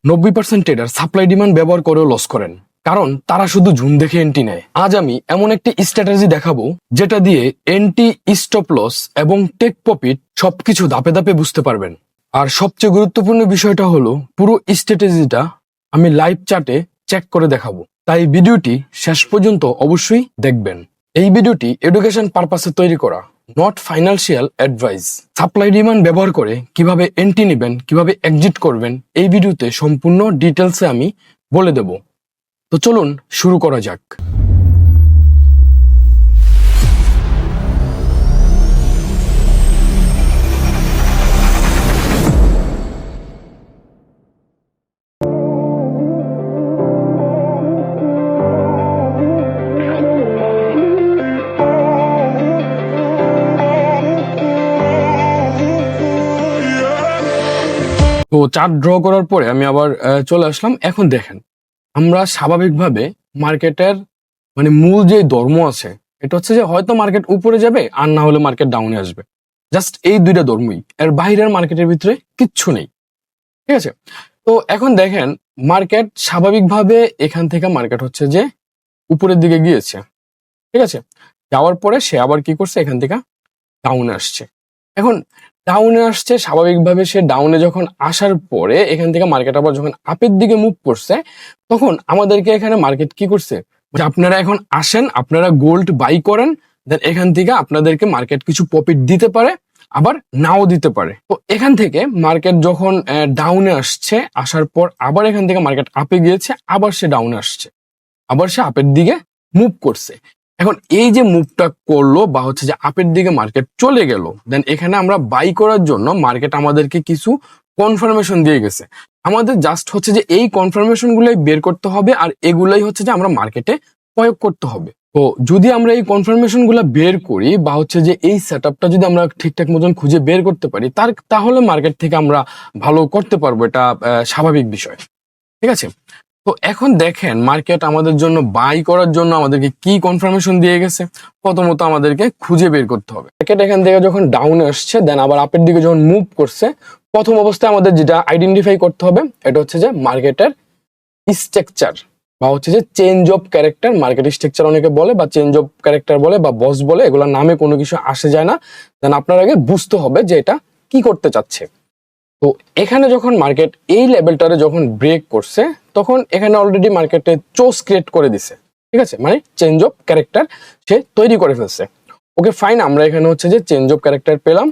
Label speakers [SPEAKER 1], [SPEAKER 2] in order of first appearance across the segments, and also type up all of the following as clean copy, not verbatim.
[SPEAKER 1] 90% tedder supply demand ব্যবহার করেও loss করেন, কারণ তারা শুধু জুন দেখে এন্ট্রি নেয়। আজ আমি এমন একটি স্ট্র্যাটেজি দেখাবো যেটা দিয়ে এন্ট্রি, স্টপ লস এবং টেক প্রফিট সবকিছু ধাপে ধাপে বুঝতে পারবেন। আর সবচেয়ে গুরুত্বপূর্ণ বিষয়টা হলো পুরো স্ট্র্যাটেজিটা আমি লাইভ চার্টে চেক করে দেখাবো, তাই ভিডিওটি শেষ পর্যন্ত অবশ্যই দেখবেন। এই ভিডিওটি এডুকেশন পারপাসে তৈরি করা, not financial advice. Supply demand ব্যবহার করে কিভাবে এন্ট্রি নেবেন, কিভাবে এক্সিট করবেন, এই ভিডিওতে সম্পূর্ণ ডিটেলসে আমি বলে দেব। তো চলুন শুরু করা যাক। তো চার্ট ড্র করার পরে আমি আবার চলে আসলাম। এখন দেখেন, আমরা স্বাভাবিকভাবে মার্কেটের মূল যে ধর্ম আছে, এটা হচ্ছে যে হয়তো মার্কেট উপরে যাবে আর না হলে মার্কেট ডাউনে আসবে। জাস্ট এই দুইটা ধর্মই, এর বাইরের মার্কেটের ভিতরে কিচ্ছু নেই। ঠিক আছে, তো এখন দেখেন মার্কেট স্বাভাবিকভাবে এখান থেকে মার্কেট হচ্ছে যে উপরের দিকে গিয়েছে। ঠিক আছে, যাওয়ার পরে সে আবার কি করছে, এখান থেকে ডাউনে আসছে। এখন ডাউনে আসছে স্বাভাবিকভাবে, সে ডাউনে যখন আসার পরে এখান থেকে মার্কেট আবার যখন আপের দিকে মুভ করছে, তখন আমাদেরকে এখানে মার্কেট কি করছে, যে আপনারা এখন আসেন, আপনারা গোল্ড বাই করেন, দেন এখান থেকে আপনাদেরকে মার্কেট কিছু প্রফিট দিতে পারে, আবার নাও দিতে পারে। তো এখান থেকে মার্কেট যখন ডাউনে আসছে, আসার পর আবার এখান থেকে মার্কেট আপে গিয়েছে, আবার সে ডাউনে আসছে, আবার সে আপের দিকে মুভ করছে। এখন এই যে মুভটা করলো বা হচ্ছে যে আপের দিকে মার্কেট চলে গেল, দেন এখানে আমরা বাই করার জন্য মার্কেট আমাদেরকে কিছু কনফার্মেশন দিয়ে গেছে। আমাদের জাস্ট হচ্ছে যে এই কনফার্মেশন গুলাই বের করতে হবে, আর এগুলাই হচ্ছে যে আমরা মার্কেটে প্রয়োগ করতে হবে। তো যদি আমরা এই কনফার্মেশন গুলা বের করি বা হচ্ছে যে এই সেট আপটা যদি আমরা ঠিকঠাক মতন খুঁজে বের করতে পারি, তাহলে মার্কেট থেকে আমরা ভালো করতে পারবো, এটা স্বাভাবিক বিষয়। ঠিক আছে, তো এখন দেখেন মার্কেট আমাদের জন্য বাই করার জন্য আমাদেরকে কি কনফার্মেশন দিয়ে গেছে। প্রথমত আমাদেরকে খুঁজে বের করতে হবে মার্কেট এখান থেকে যখন ডাউনে আসছে, দেন আবার আপের দিকে যখন মুভ করছে, প্রথম অবস্থায় আমাদের যেটা আইডেন্টিফাই করতে হবে, এটা হচ্ছে যে মার্কেটের স্ট্রাকচার বা হচ্ছে যে change of character. Market structure অনেকে বলে, বা চেঞ্জ অফ ক্যারেক্টার বলে, বা বস বলে, এগুলোর নামে কোনো কিছু আসে যায় না। দেন আপনার আগে বুঝতে হবে যে এটা কি করতে চাচ্ছে। তো এখানে যখন মার্কেট এই লেভেলটারে যখন ব্রেক করছে, তখন এখানে অলরেডি মার্কেটে চোস ক্রিয়েট করে দিছে। ঠিক আছে, মানে চেঞ্জ অফ ক্যারেক্টার সে তৈরি করে ফেলছে। ওকে ফাইন, আমরা এখানে হচ্ছে যে চেঞ্জ অফ ক্যারেক্টার পেলাম।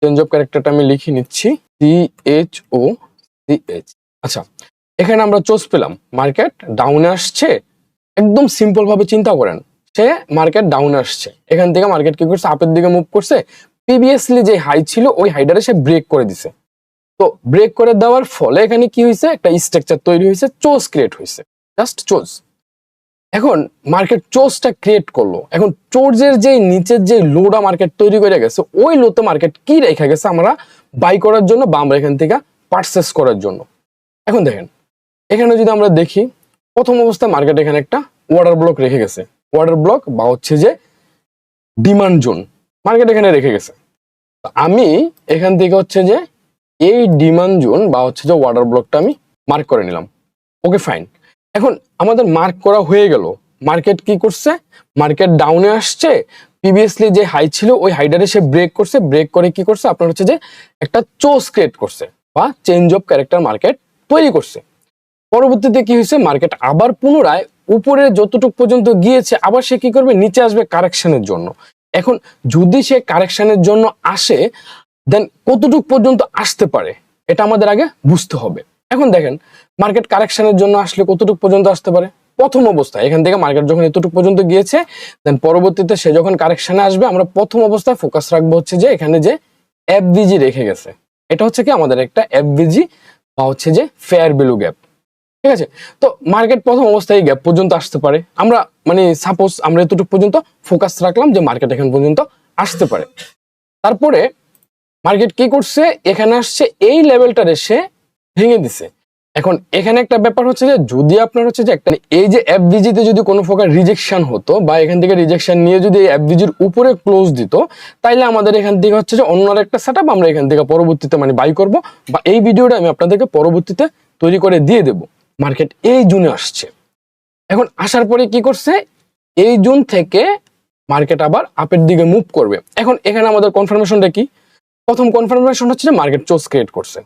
[SPEAKER 1] চেঞ্জ অফ ক্যারেক্টারটা আমি লিখে নিচ্ছি, CHOCH। আচ্ছা, এখানে আমরা চোস পেলাম, মার্কেট ডাউনে আসছে। একদম সিম্পল ভাবে চিন্তা করেন, সে মার্কেট ডাউনে আসছে, এখান থেকে মার্কেট কি করছে, আপের দিকে মুভ করছে। প্রিভিয়াসলি যে হাই ছিল ওই হাইডারে সে ব্রেক করে দিছে। তো ব্রেক করে দেওয়ার ফলে এখানে কি হয়েছে, একটা স্ট্রাকচার তৈরি হয়েছে, চোজ ক্রিয়েট হয়েছে, জাস্ট চোজ। এখন মার্কেট চোজটা ক্রিয়েট করলো, এখন চোজের যে নিচের যে লোটা মার্কেট তৈরি করে গেছে, ওই লোতে মার্কেট কি রেখে গেছে আমরা বাই করার জন্য বা আমরা এখান থেকে পারচেস করার জন্য। এখন দেখেন এখানে যদি আমরা দেখি, প্রথম অবস্থায় মার্কেট এখানে একটা ওয়াটার ব্লক রেখে গেছে। ওয়াটার ব্লক বা হচ্ছে যে ডিমান্ড জোন মার্কেট এখানে রেখে গেছে। আমি এখান থেকে হচ্ছে যে এই ডিমান্ড জোন বা হচ্ছে যে ওয়াটার ব্লকটা আমি মার্ক করে নিলাম। ওকে ফাইন, এখন আমাদের মার্ক করা হয়ে গেল। মার্কেট কি করছে, মার্কেট ডাউনে আসছে, প্রিভিয়াসলি যে হাই ছিল ওই হাইডারে সে ব্রেক করছে। ব্রেক করে কি করছে, আপনার হচ্ছে যে একটা চোজ ক্রিয়েট করছে বা চেঞ্জ অফ ক্যারেক্টার মার্কেট তৈরি করছে। পরবর্তীতে কি হয়েছে, মার্কেট আবার পুনরায় উপরে যতটুকু পর্যন্ত গিয়েছে, আবার সে কি করবে, নিচে আসবে কারেকশনের জন্য। এখন যদি সে কারেকশনের জন্য আসে, দেন কতটুকু পর্যন্ত আসতে পারে এটা আমাদের আগে বুঝতে হবে। এখন দেখেন মার্কেট কারেকশনের জন্য আসলে কতটুকু পর্যন্ত আসতে পারে। প্রথম অবস্থায় এখান থেকে মার্কেট যখন এতটুকু পর্যন্ত গিয়েছে, দেন পরবর্তীতে সে যখন কারেকশনে আসবে, আমরা প্রথম অবস্থায় ফোকাস রাখবো হচ্ছে যে এখানে যে এফভিজি রেখে গেছে, এটা হচ্ছে কি আমাদের একটা এফভিজি বা হচ্ছে যে ফেয়ার ভ্যালু গ্যাপ। ঠিক আছে, তো মার্কেট প্রথম অবস্থায় গ্যাপ পর্যন্ত আসতে পারে। আমরা সাপোজ আমরা এতটুকু পর্যন্ত ফোকাস রাখলাম যে মার্কেট এখান পর্যন্ত আসতে পারে। তারপরে মার্কেট কি করছে, এখানে আসছে, এই লেভেলটারে সে ভেঙে দিছে। এখন এখানে একটা ব্যাপার হচ্ছে যে যদি আপনার হচ্ছে যে একটা এই যে এফভিজি তে যদি কোনো প্রকার রিজেকশন হতো বা এখান থেকে রিজেকশন নিয়ে যদি এই এফভিজির উপরে ক্লোজ দিত, তাইলে আমাদের এখান থেকে হচ্ছে যে অন্য একটা সেটআপ আমরা এখান থেকে পরবর্তীতে বাই করব, বা এই ভিডিওটা আমি আপনাদেরকে পরবর্তীতে তৈরি করে দিয়ে দেব। মার্কেট এই জুনে আসছে, এখন আসার পরে কি করছে, এই জুন থেকে মার্কেট আবার আপের দিকে মুভ করবে। এখন এখানে আমাদের কনফার্মেশনটা কি, প্রথম কনফার্মেশন হচ্ছে যে মার্কেট চোজ ক্রিয়েট করছে,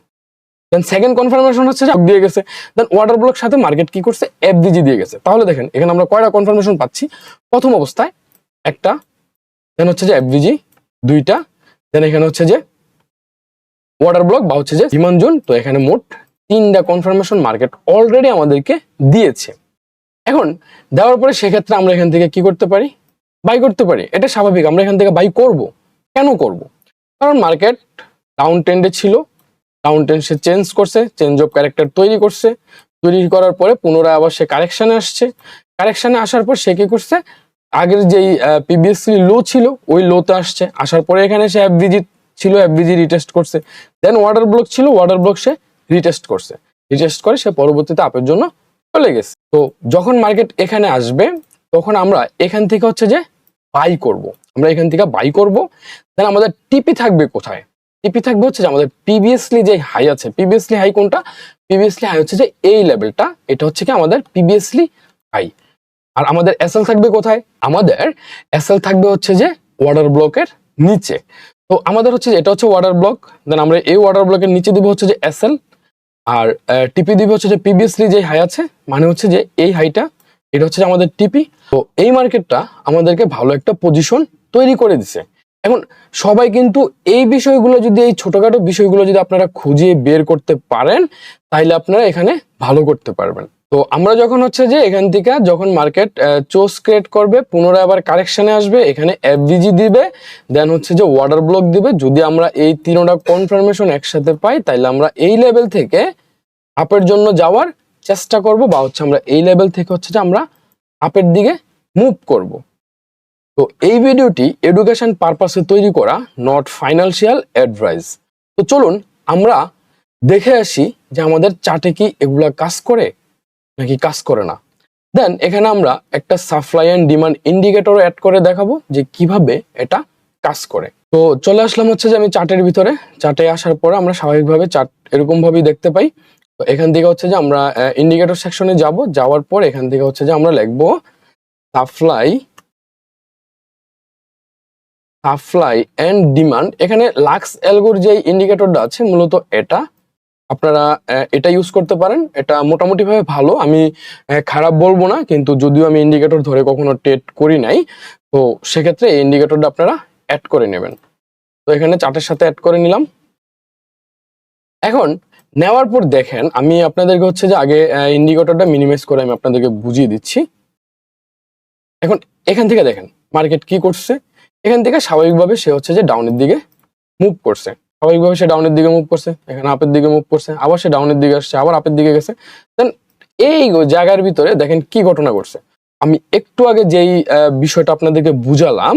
[SPEAKER 1] দেন সেকেন্ড কনফার্মেশন হচ্ছে যে দিয়ে গেছে, দেন ওয়াটার ব্লক সাথে মার্কেট কি করছে, এফডিজি দিয়ে গেছে। তাহলে দেখেন এখানে আমরা কয়টা কনফার্মেশন পাচ্ছি, প্রথম অবস্থায় একটা, দেন হচ্ছে যে এফডিজি দুইটা, দেন এখানে হচ্ছে যে ওয়াটার ব্লক বা হচ্ছে যে ডিমান্ড জোন। তো এখানে মোট 3টা কনফার্মেশন মার্কেট অলরেডি আমাদেরকে দিয়েছে। এখন দেওয়ার পরে সেক্ষেত্রে আমরা এখান থেকে কি করতে পারি, বাই করতে পারি। এটা স্বাভাবিক, আমরা এখান থেকে বাই করব। কেন করব, কারণ মার্কেট ডাউন ট্রেন্ডে ছিল, ডাউন ট্রেন্ড সে চেঞ্জ করছে, চেঞ্জ অফ ক্যারেক্টার তৈরি করছে, তৈরি করার পরে পুনরায় আবার সে কারেকশানে আসছে, কারেকশানে আসার পর সে কি করছে, আগের যেই প্রিভিয়াসলি লো ছিল ওই লোতে আসছে, আসার পরে এখানে সে এফভিজি ছিল, এফভিজি রিটেস্ট করছে, দেন ওয়াটার ব্লক ছিল, ওয়াটার ব্লক সে রিটেস্ট করছে, রিটেস্ট করে সে পরবর্তীতে আপের জন্য চলে গেছে। তো যখন মার্কেট এখানে আসবে তখন আমরা এখান থেকে হচ্ছে যে বাই করব, আমরা এখান থেকে বাই করব। দেন আমাদের টিপি থাকবে কোথায়, টিপি থাকবে হচ্ছে যে আমাদের প্রিভিয়াসলি যে হাই আছে, প্রিভিয়াসলি হাই কোনটা, প্রিভিয়াসলি হাই হচ্ছে যে এই লেভেলটা, এটা হচ্ছে কি আমাদের প্রিভিয়াসলি হাই। আর আমাদের এসএল থাকবে কোথায়, আমাদের এসএল থাকবে হচ্ছে যে ওয়াটার ব্লকের নিচে। তো আমাদের হচ্ছে এটা হচ্ছে ওয়াটার ব্লক, দেন আমরা এই ওয়াটার ব্লকের নিচে দিব হচ্ছে যে এসএল, আর টিপি দিবে হচ্ছে যে প্রিভিয়াসলি যে হাই আছে, মানে হচ্ছে যে এই হাইটা, এটা হচ্ছে যে আমাদের টিপি। তো এই মার্কেটটা আমাদেরকে ভালো একটা পজিশন তৈরি করে দিছে। এখন সবাই কিন্তু এই বিষয়গুলো যদি, এই ছোটখাটো বিষয়গুলো যদি আপনারা খুঁজিয়ে বের করতে পারেন তাহলে আপনারা এখানে ভালো করতে পারবেন। তো আমরা যখন হচ্ছে যে এখান থেকে যখন মার্কেট চোজ ক্রিয়েট করবে, পুনরায় আবার কারেকশনে আসবে, এখানে এফভিজি দিবে, দেন হচ্ছে যে ওয়াটার ব্লক দিবে, যদি আমরা এই 3টা কনফার্মেশন একসাথে পাই তাহলে আমরা এই লেভেল থেকে আপের জন্য যাওয়ার চেষ্টা করব, বা হচ্ছে আমরা এই লেভেল থেকে হচ্ছে যে আমরা আপের দিকে মুভ করব। তো এই ভিডিওটি এডুকেশন পারপাসে তৈরি করা, নট ফাইন্যান্সিয়াল অ্যাডভাইস। তো চলুন আমরা দেখে আসি যে আমাদের চার্টে কি এগুলা কাজ করে নাকি কাজ করে না। দেন এখানে আমরা একটা supply and demand indicator add করে দেখাবো যে কিভাবে এটা কাজ করে। তো চলে আসলাম হচ্ছে যে আমি চার্টের ভিতরে, চার্টে আসার পরে আমরা স্বাভাবিকভাবে চার্ট এরকম ভাবেই দেখতে পাই। তো এখান থেকে হচ্ছে যে আমরা ইন্ডিকেটর সেকশনে যাব, যাওয়ার পর এখান থেকে হচ্ছে যে আমরা লিখবো সাপ্লাই অ্যান্ড ডিমান্ড। এখানে লাক্স অ্যালগোর যে ইন্ডিকেটরটা আছে মূলত এটা, আপনারা এটা ইউজ করতে পারেন, এটা মোটামুটি ভাবে ভালো, আমি খারাপ বলবো না, কিন্তু যদিও আমি ইন্ডিকেটর ধরে কখনো ট্রেড করি নাই, তো সেক্ষেত্রে এই ইন্ডিকেটরটা আপনারা অ্যাড করে নেবেন। তো এখানে চার্টের সাথে অ্যাড করে নিলাম। এখন নেওয়ার পর দেখেন আমি আপনাদেরকে হচ্ছে যে আগে ইন্ডিকেটরটা মিনিমাইজ করে আমি আপনাদেরকে বুঝিয়ে দিচ্ছি। এখন এখান থেকে দেখেন মার্কেট কি করছে, এখান থেকে স্বাভাবিকভাবে সে হচ্ছে যে ডাউনের দিকে মুভ করছে, স্বাভাবিকভাবে সে ডাউনের দিকে মুভ করছে, এখানে আপের দিকে মুভ করছে, আবার সে ডাউনের দিকে আসছে, আবার আপের দিকে গেছে। দেন এই জায়গার ভিতরে দেখেন কি ঘটনা ঘটছে, আমি একটু আগে যেই বিষয়টা আপনাদেরকে বুঝালাম,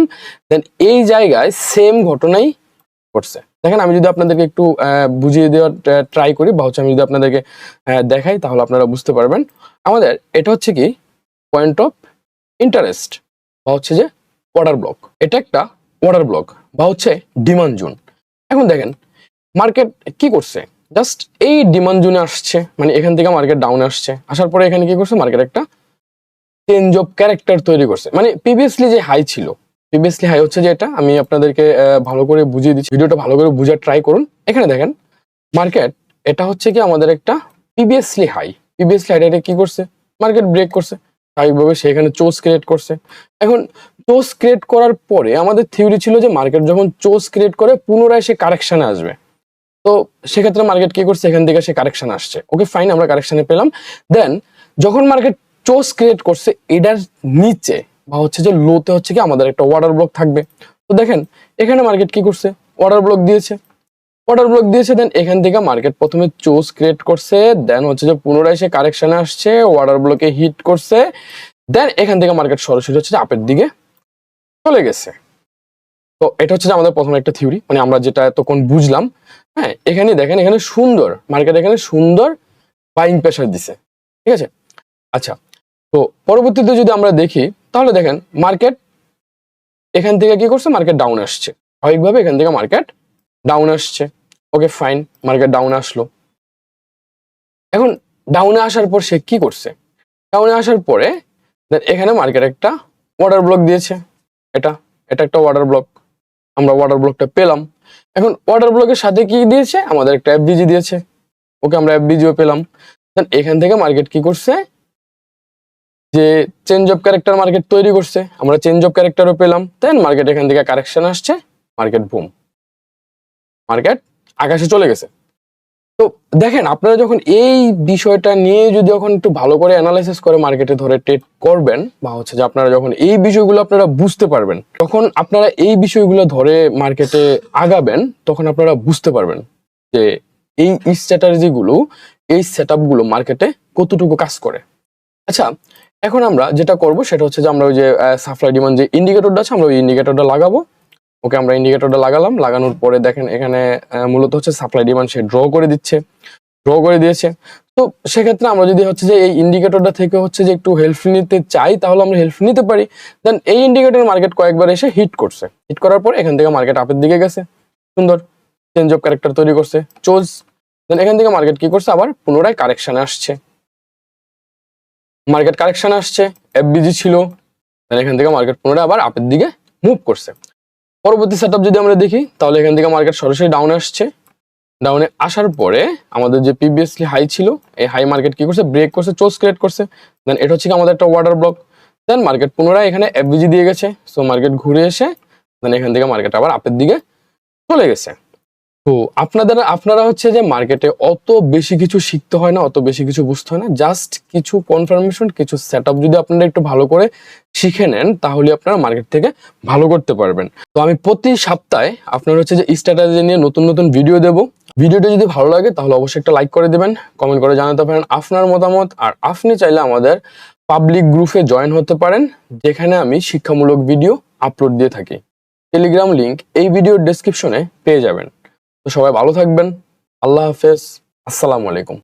[SPEAKER 1] দেন এই জায়গায় সেম ঘটনাই ঘটছে। দেখেন আমি যদি আপনাদেরকে একটু বুঝিয়ে দেওয়ার ট্রাই করি, বা হচ্ছে আমি যদি আপনাদেরকে দেখাই তাহলে আপনারা বুঝতে পারবেন। আমাদের এটা হচ্ছে কি পয়েন্ট অফ ইন্টারেস্ট, বা হচ্ছে যে ওয়াটার ব্লক, এটা একটা ওয়াটার ব্লক বা হচ্ছে ডিমান্ড জোন। এখন দেখেন মার্কেট কি করছে, জাস্ট এই ডিমান্ড জোনে আসছে, মানে এখান থেকে মার্কেট ডাউনে আসছে, আসার পরে এখানে কি করছে, মার্কেট একটা চেঞ্জ অফ ক্যারেক্টার তৈরি করছে। মানে প্রিভিয়াসলি যে হাই ছিল, প্রিভিয়াসলি হাই হচ্ছে যে এটা, আমি আপনাদেরকে ভালো করে বুঝিয়ে দিচ্ছি, ভিডিওটা ভালো করে বুঝার ট্রাই করুন। এখানে দেখেন মার্কেট এটা হচ্ছে কি আমাদের একটা প্রিভিয়াসলি হাই, প্রিভিয়াসলি হাইটা এটা কি করছে, মার্কেট ব্রেক করছে, স্বাভাবিকভাবে সেখানে চোজ ক্রিয়েট করছে। এখন চোজ ক্রিয়েট করার পরে আমাদের থিওরি ছিল যে মার্কেট যখন চোজ ক্রিয়েট করে পুনরায় সে কারেকশনে আসবে, তো সেক্ষেত্রে মার্কেট কি করছে, এখান থেকে সে কারেকশন আসছে, ওকে ফাইন, আমরা কারেকশনে পেলাম। দেন যখন মার্কেট চোজ ক্রিয়েট করছে এটার নিচে বা হচ্ছে যে লোতে হচ্ছে কি আমাদের একটা ওয়াটার ব্লক থাকবে। তো দেখেন এখানে মার্কেট কি করছে, ওয়াটার ব্লক দিয়েছে, ওয়াটার ব্লক দিয়েছে, দেন এখান থেকে মার্কেট প্রথমে চোজ ক্রিয়েট করছে, দেন হচ্ছে যে পুনরায় সে কারেকশনে আসছে, ওয়াটার ব্লকে হিট করছে, দেন এখান থেকে মার্কেট সরাসরি হচ্ছে যে আপের দিকে চলে গেছে। তো এটা হচ্ছে যে আমাদের প্রথম একটা থিওরি, মানে আমরা যেটা এতক্ষণ বুঝলাম। হ্যাঁ, এখানে দেখেন এখানে সুন্দর মার্কেট, এখানে সুন্দর বাইং প্রেসার দিছে, ঠিক আছে। আচ্ছা, তো পরবর্তীতে যদি আমরা দেখি তাহলে দেখেন মার্কেট এখান থেকে কি করছে, মার্কেট ডাউন আসছে, স্বাভাবিকভাবে এখান থেকে মার্কেট ডাউন আসছে, ওকে ফাইন, মার্কেট ডাউন আসলো। এখন ডাউনে আসার পর সে কি করছে, ডাউনে আসার পরে then এখানে মার্কেট একটা অর্ডার ব্লক দিয়েছে। এটা এটা একটা অর্ডার ব্লক, আমরা অর্ডার ব্লকটা পেলাম। এখন অর্ডার ব্লকের সাথে কি দিয়েছে, আমাদের একটা এফবিজি দিয়েছে। ওকে, আমরা এফবিজিও পেলাম। দেন এখান থেকে মার্কেট কি করছে, যে চেঞ্জ অফ ক্যারেক্টার মার্কেট তৈরি করছে, আমরা চেঞ্জ অফ ক্যারেক্টারও পেলাম। দেন মার্কেট এখান থেকে কারেকশন আসছে, মার্কেট বুম, মার্কেট আকাশে চলে গেছে। তো দেখেন, আপনারা যখন এই বিষয়টা নিয়ে যদি যখন একটু ভালো করে অ্যানালাইসিস করে মার্কেটে ধরে ট্রেড করবেন, বা হচ্ছে যে আপনারা যখন এই বিষয়গুলো আপনারা বুঝতে পারবেন, তখন আপনারা এই বিষয়গুলো ধরে মার্কেটে আগাবেন, তখন আপনারা বুঝতে পারবেন যে এই স্ট্র্যাটেজি গুলো, এই সেট আপ গুলো মার্কেটে কতটুকু কাজ করে। আচ্ছা, এখন আমরা যেটা করব সেটা হচ্ছে যে আমরা ওই যে সাপ্লাই ডিমান্ড যে ইন্ডিকেটরটা আছে, আমরা ওই ইন্ডিকেটরটা লাগাবো। ওকে, আমরা ইন্ডিকেটরটা লাগালাম। লাগানোর পরে দেখেন এখানে মূলত হচ্ছে সাপ্লাই ডিমান্ড সে ড্র করে দিয়েছে। তো সেক্ষেত্রে আমরা যদি হচ্ছে যে এই ইন্ডিকেটরটা থেকে হচ্ছে যে একটু হেল্প নিতে চাই, তাহলে আমরা হেল্প নিতে পারি। দেন এই ইন্ডিকেটর মার্কেট কয়েকবার এসে হিট করার পর এখান থেকে মার্কেট আপের দিকে গেছে, সুন্দর চেঞ্জ অফ ক্যারেক্টার তৈরি করছে, চোজ। দেন এখান থেকে মার্কেট কি করছে, আবার পুনরায় কারেকশনে আসছে, এফবিজি ছিল। দেন এখান থেকে মার্কেট পুনরায় আবার আপের দিকে মুভ করছে। পরবর্তী সেটআপ যদি আমরা দেখি, তাহলে এখান থেকে মার্কেট সরাসরি ডাউনে আসছে। ডাউনে আসার পরে আমাদের যে প্রিভিয়াসলি হাই ছিল, এই হাই মার্কেট কি করছে, ব্রেক করছে, চোজ ক্রিয়েট করছে। দেন এটা হচ্ছে কি আমাদের একটা অর্ডার ব্লক। দেন মার্কেট পুনরায় এখানে এফবিজি দিয়ে গেছে। সো মার্কেট ঘুরে এসে দেন এখান থেকে মার্কেট আবার আপের দিকে চলে গেছে। তো আপনারা হচ্ছে যে মার্কেটে অত বেশি কিছু শিখতে হয় না, অত বেশি কিছু বুঝতে হয় না। জাস্ট কিছু কনফার্মেশন, কিছু সেটআপ যদি আপনারা একটু ভালো করে শিখে নেন, তাহলে আপনারা মার্কেট থেকে ভালো করতে পারবেন। তো আমি প্রতি সপ্তাহে আপনার হচ্ছে যে স্ট্র্যাটেজি নিয়ে নতুন নতুন ভিডিও দেবো। ভিডিওটা যদি ভালো লাগে তাহলে অবশ্যই একটা লাইক করে দেবেন, কমেন্ট করে জানাতে পারেন আপনার মতামত। আর আপনি চাইলে আমাদের পাবলিক গ্রুপে জয়েন হতে পারেন, যেখানে আমি শিক্ষামূলক ভিডিও আপলোড দিয়ে থাকি। টেলিগ্রাম লিংক এই ভিডিওর ডেসক্রিপশনে পেয়ে যাবেন। তো সবাই ভালো থাকবেন। আল্লাহ হাফেজ, আসসালামু আলাইকুম।